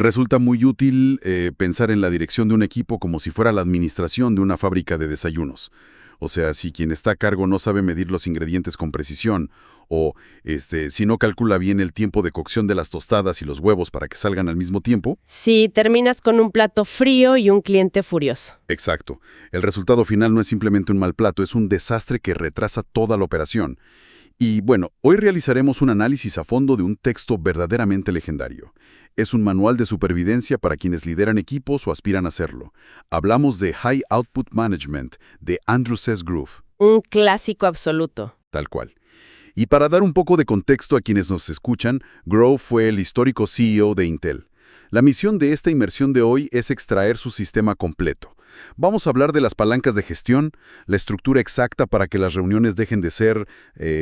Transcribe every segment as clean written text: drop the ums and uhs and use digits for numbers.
Resulta muy útil pensar en la dirección de un equipo como si fuera la administración de una fábrica de desayunos. O sea, si quien está a cargo no sabe medir los ingredientes con precisión, o si no calcula bien el tiempo de cocción de las tostadas y los huevos para que salgan al mismo tiempo. Sí, terminas con un plato frío y un cliente furioso. Exacto. El resultado final no es simplemente un mal plato, es un desastre que retrasa toda la operación. Y bueno, hoy realizaremos un análisis a fondo de un texto verdaderamente legendario. Es un manual de supervivencia para quienes lideran equipos o aspiran a hacerlo. Hablamos de High Output Management, de Andrew C. Grove. Un clásico absoluto. Tal cual. Y para dar un poco de contexto a quienes nos escuchan, Grove fue el histórico CEO de Intel. La misión de esta inmersión de hoy es extraer su sistema completo. Vamos a hablar de las palancas de gestión, la estructura exacta para que las reuniones dejen de ser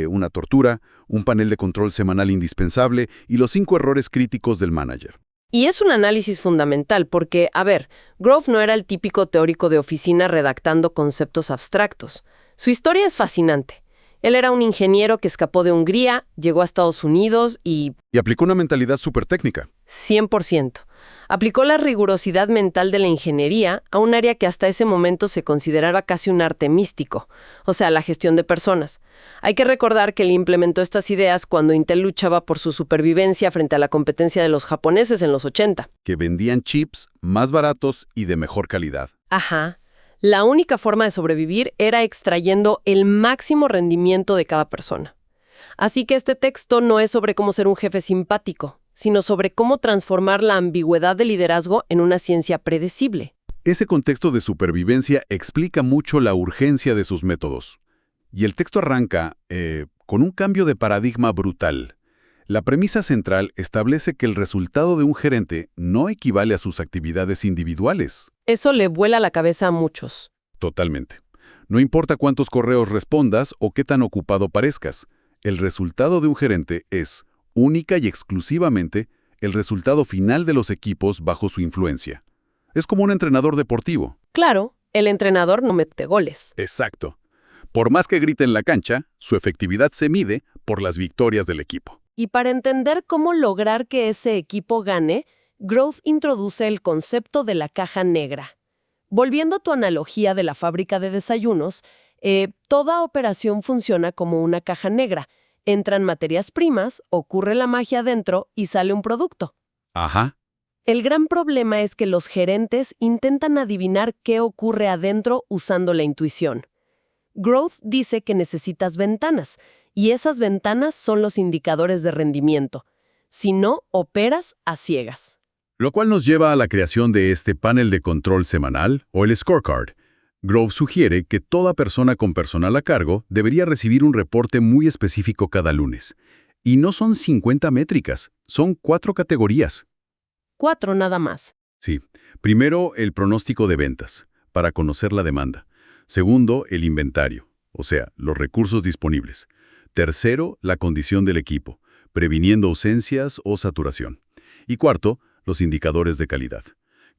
una tortura, un panel de control semanal indispensable y los 5 errores críticos del manager. Y es un análisis fundamental porque, a ver, Grove no era el típico teórico de oficina redactando conceptos abstractos. Su historia es fascinante. Él era un ingeniero que escapó de Hungría, llegó a Estados Unidos y aplicó una mentalidad súper técnica. 100%. Aplicó la rigurosidad mental de la ingeniería a un área que hasta ese momento se consideraba casi un arte místico, o sea, la gestión de personas. Hay que recordar que él implementó estas ideas cuando Intel luchaba por su supervivencia frente a la competencia de los japoneses en los 80. Que vendían chips más baratos y de mejor calidad. Ajá. La única forma de sobrevivir era extrayendo el máximo rendimiento de cada persona. Así que este texto no es sobre cómo ser un jefe simpático, sino sobre cómo transformar la ambigüedad del liderazgo en una ciencia predecible. Ese contexto de supervivencia explica mucho la urgencia de sus métodos. Y el texto arranca con un cambio de paradigma brutal. La premisa central establece que el resultado de un gerente no equivale a sus actividades individuales. Eso le vuela la cabeza a muchos. Totalmente. No importa cuántos correos respondas o qué tan ocupado parezcas, el resultado de un gerente es, única y exclusivamente, el resultado final de los equipos bajo su influencia. Es como un entrenador deportivo. Claro, el entrenador no mete goles. Exacto. Por más que grite en la cancha, su efectividad se mide por las victorias del equipo. Y para entender cómo lograr que ese equipo gane, Grove introduce el concepto de la caja negra. Volviendo a tu analogía de la fábrica de desayunos, toda operación funciona como una caja negra. Entran materias primas, ocurre la magia dentro y sale un producto. Ajá. El gran problema es que los gerentes intentan adivinar qué ocurre adentro usando la intuición. Grove dice que necesitas ventanas, y esas ventanas son los indicadores de rendimiento. Si no, operas a ciegas. Lo cual nos lleva a la creación de este panel de control semanal, o el scorecard. Grove sugiere que toda persona con personal a cargo debería recibir un reporte muy específico cada lunes. Y no son 50 métricas, son 4 categorías. 4 nada más. Sí. Primero, el pronóstico de ventas, para conocer la demanda. Segundo, el inventario, o sea, los recursos disponibles. Tercero, la condición del equipo, previniendo ausencias o saturación. Y cuarto, los indicadores de calidad.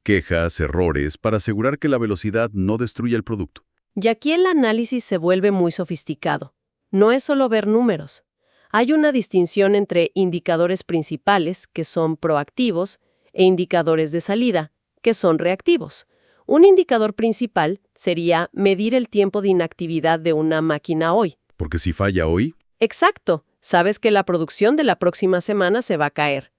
Quejas, errores, para asegurar que la velocidad no destruya el producto. Y aquí el análisis se vuelve muy sofisticado. No es solo ver números. Hay una distinción entre indicadores principales, que son proactivos, e indicadores de salida, que son reactivos. Un indicador principal sería medir el tiempo de inactividad de una máquina hoy. Porque si falla hoy... Exacto. Sabes que la producción de la próxima semana se va a caer.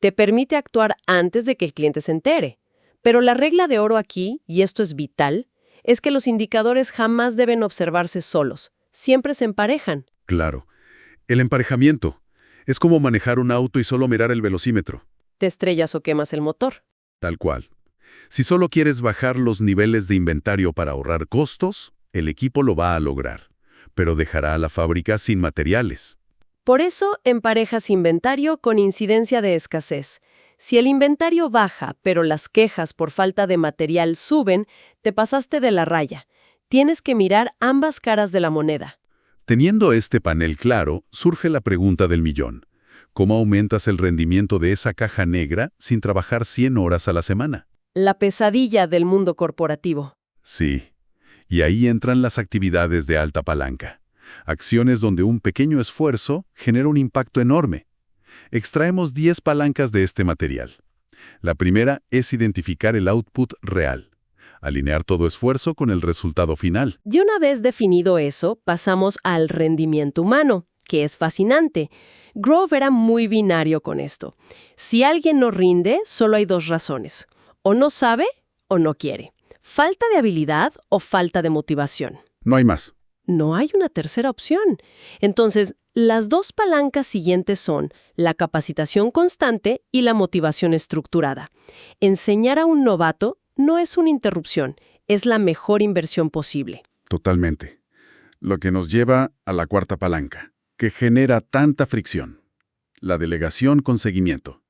Te permite actuar antes de que el cliente se entere. Pero la regla de oro aquí, y esto es vital, es que los indicadores jamás deben observarse solos. Siempre se emparejan. Claro. El emparejamiento es como manejar un auto y solo mirar el velocímetro. Te estrellas o quemas el motor. Tal cual. Si solo quieres bajar los niveles de inventario para ahorrar costos, el equipo lo va a lograr, pero dejará a la fábrica sin materiales. Por eso emparejas inventario con incidencia de escasez. Si el inventario baja, pero las quejas por falta de material suben, te pasaste de la raya. Tienes que mirar ambas caras de la moneda. Teniendo este panel claro, surge la pregunta del millón. ¿Cómo aumentas el rendimiento de esa caja negra sin trabajar 100 horas a la semana? La pesadilla del mundo corporativo. Sí. Y ahí entran las actividades de alta palanca. Acciones donde un pequeño esfuerzo genera un impacto enorme. Extraemos 10 palancas de este material. La primera es identificar el output real, alinear todo esfuerzo con el resultado final. Y una vez definido eso, pasamos al rendimiento humano, que es fascinante. Grove era muy binario con esto. Si alguien no rinde, solo hay dos razones. O no sabe o no quiere. Falta de habilidad o falta de motivación. No hay más. No hay una tercera opción. Entonces, las dos palancas siguientes son la capacitación constante y la motivación estructurada. Enseñar a un novato no es una interrupción, es la mejor inversión posible. Totalmente. Lo que nos lleva a la cuarta palanca, que genera tanta fricción. La delegación con seguimiento.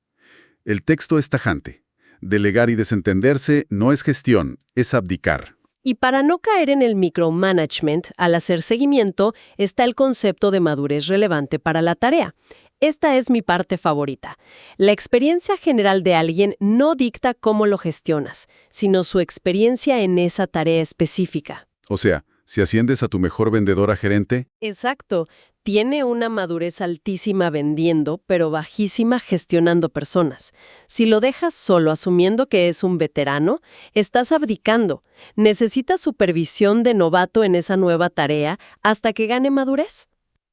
El texto es tajante. Delegar y desentenderse no es gestión, es abdicar. Y para no caer en el micromanagement, al hacer seguimiento, está el concepto de madurez relevante para la tarea. Esta es mi parte favorita. La experiencia general de alguien no dicta cómo lo gestionas, sino su experiencia en esa tarea específica. O sea, si asciendes a tu mejor vendedor a gerente, Exacto. Tiene una madurez altísima vendiendo, pero bajísima gestionando personas. Si lo dejas solo asumiendo que es un veterano, estás abdicando. Necesitas supervisión de novato en esa nueva tarea hasta que gane madurez.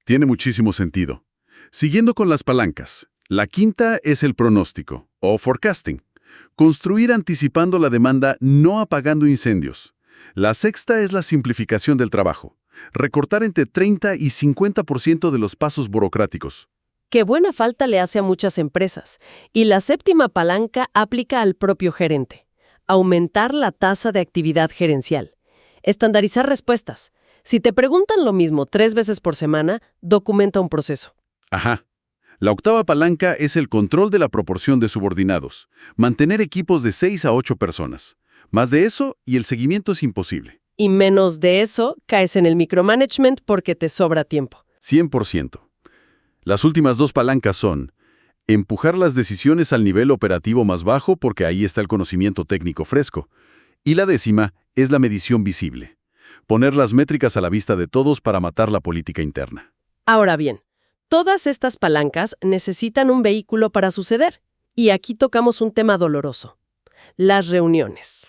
tiene muchísimo sentido. Siguiendo con las palancas, la quinta es el pronóstico, o forecasting. Construir anticipando la demanda, no apagando incendios. La sexta es la simplificación del trabajo. Recortar entre 30 y 50% de los pasos burocráticos. Qué buena falta le hace a muchas empresas. Y la séptima palanca aplica al propio gerente. Aumentar la tasa de actividad gerencial. Estandarizar respuestas. Si te preguntan lo mismo 3 veces por semana, documenta un proceso. Ajá. La octava palanca es el control de la proporción de subordinados. Mantener equipos de 6 a 8 personas. Más de eso y el seguimiento es imposible. Y menos de eso, caes en el micromanagement porque te sobra tiempo. 100%. Las últimas dos palancas son empujar las decisiones al nivel operativo más bajo porque ahí está el conocimiento técnico fresco. Y la décima es la medición visible. Poner las métricas a la vista de todos para matar la política interna. Ahora bien, todas estas palancas necesitan un vehículo para suceder. Y aquí tocamos un tema doloroso. Las reuniones.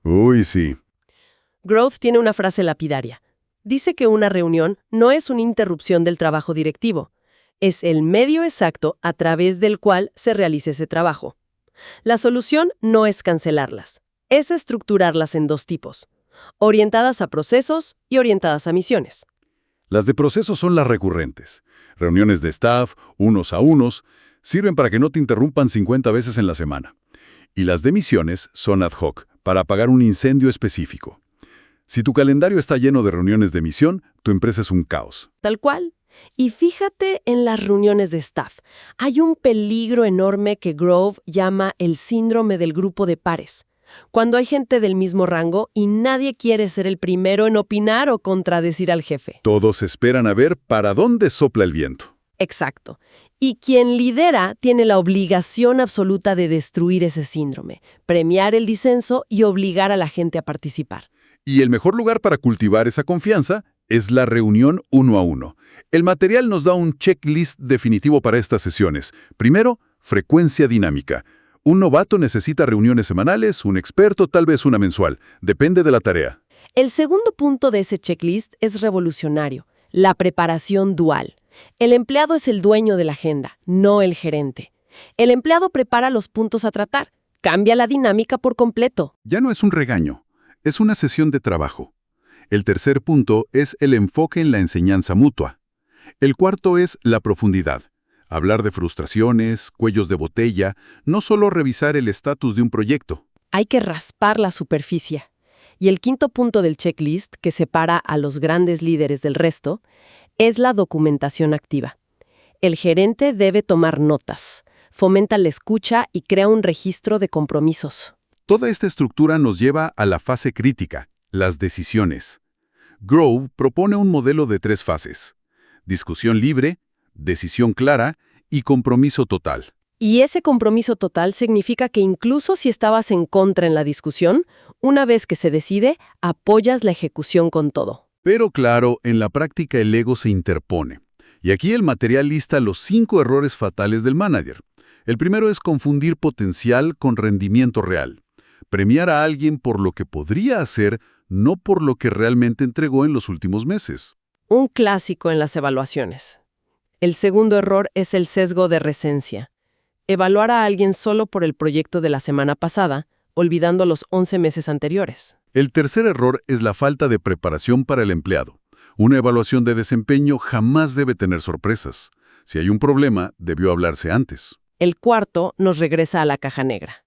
Uy, sí. Grove tiene una frase lapidaria. Dice que una reunión no es una interrupción del trabajo directivo. Es el medio exacto a través del cual se realice ese trabajo. La solución no es cancelarlas. Es estructurarlas en dos tipos. Orientadas a procesos y orientadas a misiones. Las de procesos son las recurrentes. Reuniones de staff, unos a unos, sirven para que no te interrumpan 50 veces en la semana. Y las de misiones son ad hoc, para apagar un incendio específico. Si tu calendario está lleno de reuniones de misión, tu empresa es un caos. Tal cual. Y fíjate en las reuniones de staff. Hay un peligro enorme que Grove llama el síndrome del grupo de pares. Cuando hay gente del mismo rango y nadie quiere ser el primero en opinar o contradecir al jefe. Todos esperan a ver para dónde sopla el viento. Exacto. Y quien lidera tiene la obligación absoluta de destruir ese síndrome, premiar el disenso y obligar a la gente a participar. Y el mejor lugar para cultivar esa confianza es la reunión uno a uno. El material nos da un checklist definitivo para estas sesiones. Primero, frecuencia dinámica. Un novato necesita reuniones semanales, un experto tal vez una mensual. Depende de la tarea. El segundo punto de ese checklist es revolucionario, la preparación dual. El empleado es el dueño de la agenda, no el gerente. El empleado prepara los puntos a tratar, cambia la dinámica por completo. Ya no es un regaño, es una sesión de trabajo. El tercer punto es el enfoque en la enseñanza mutua. El cuarto es la profundidad. Hablar de frustraciones, cuellos de botella, no solo revisar el estatus de un proyecto. Hay que raspar la superficie. Y el quinto punto del checklist, que separa a los grandes líderes del resto, es la documentación activa. El gerente debe tomar notas, fomenta la escucha y crea un registro de compromisos. Toda esta estructura nos lleva a la fase crítica, las decisiones. Grove propone un modelo de 3 fases: discusión libre, decisión clara y compromiso total. Y ese compromiso total significa que incluso si estabas en contra en la discusión, una vez que se decide, apoyas la ejecución con todo. Pero claro, en la práctica el ego se interpone. Y aquí el material lista los 5 errores fatales del manager. El primero es confundir potencial con rendimiento real. Premiar a alguien por lo que podría hacer, no por lo que realmente entregó en los últimos meses. Un clásico en las evaluaciones. El segundo error es el sesgo de recencia. Evaluar a alguien solo por el proyecto de la semana pasada, olvidando los 11 meses anteriores. El tercer error es la falta de preparación para el empleado. Una evaluación de desempeño jamás debe tener sorpresas. Si hay un problema, debió hablarse antes. El cuarto nos regresa a la caja negra.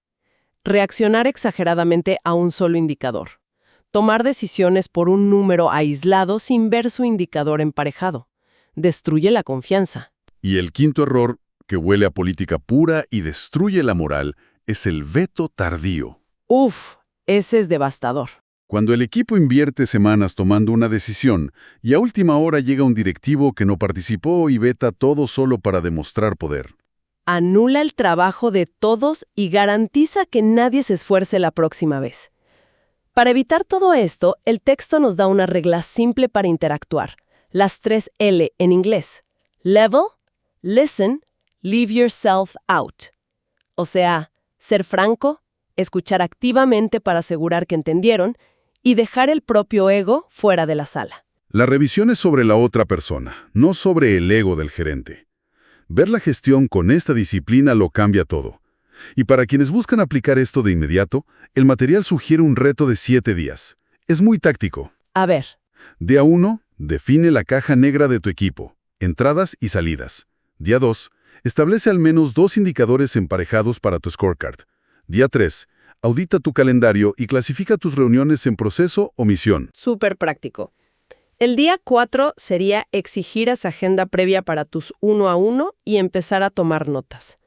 Reaccionar exageradamente a un solo indicador. Tomar decisiones por un número aislado sin ver su indicador emparejado. Destruye la confianza. Y el quinto error, que huele a política pura y destruye la moral, es el veto tardío. Uf, ese es devastador. Cuando el equipo invierte semanas tomando una decisión y a última hora llega un directivo que no participó y veta todo solo para demostrar poder. Anula el trabajo de todos y garantiza que nadie se esfuerce la próxima vez. Para evitar todo esto, el texto nos da una regla simple para interactuar. Las 3 L en inglés. Level, listen, leave yourself out. O sea, ser franco, escuchar activamente para asegurar que entendieron y dejar el propio ego fuera de la sala. La revisión es sobre la otra persona, no sobre el ego del gerente. Ver la gestión con esta disciplina lo cambia todo. Y para quienes buscan aplicar esto de inmediato, el material sugiere un reto de 7 días. Es muy táctico. A ver. Día 1, define la caja negra de tu equipo, entradas y salidas. Día 2, establece al menos 2 indicadores emparejados para tu scorecard. Día 3, audita tu calendario y clasifica tus reuniones en proceso o misión. Súper práctico. El día 4 sería exigir esa agenda previa para tus 1 a 1 y empezar a tomar notas.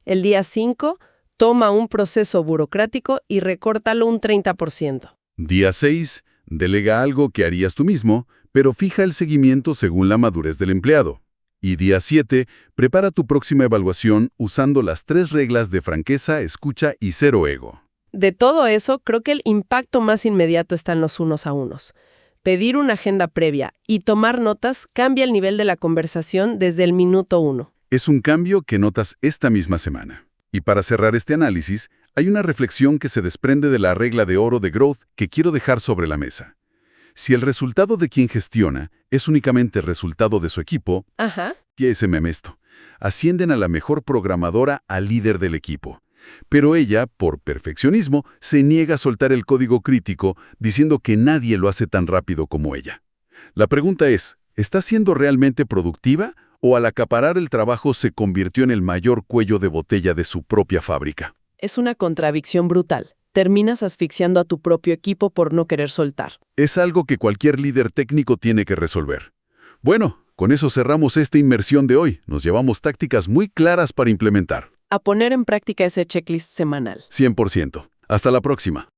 El día 5, toma un proceso burocrático y recórtalo un 30%. Día 6, delega algo que harías tú mismo, pero fija el seguimiento según la madurez del empleado. Y día 7, prepara tu próxima evaluación usando las 3 reglas de franqueza, escucha y cero ego. De todo eso, creo que el impacto más inmediato está en los unos a unos. Pedir una agenda previa y tomar notas cambia el nivel de la conversación desde el minuto 1. Es un cambio que notas esta misma semana. Y para cerrar este análisis, hay una reflexión que se desprende de la regla de oro de Growth que quiero dejar sobre la mesa. Si el resultado de quien gestiona es únicamente el resultado de su equipo, ¿qué es esto? Ascienden a la mejor programadora al líder del equipo. Pero ella, por perfeccionismo, se niega a soltar el código crítico diciendo que nadie lo hace tan rápido como ella. La pregunta es, ¿está siendo realmente productiva o al acaparar el trabajo se convirtió en el mayor cuello de botella de su propia fábrica? Es una contradicción brutal. Terminas asfixiando a tu propio equipo por no querer soltar. Es algo que cualquier líder técnico tiene que resolver. Bueno, con eso cerramos esta inmersión de hoy. Nos llevamos tácticas muy claras para implementar. A poner en práctica ese checklist semanal. 100%. Hasta la próxima.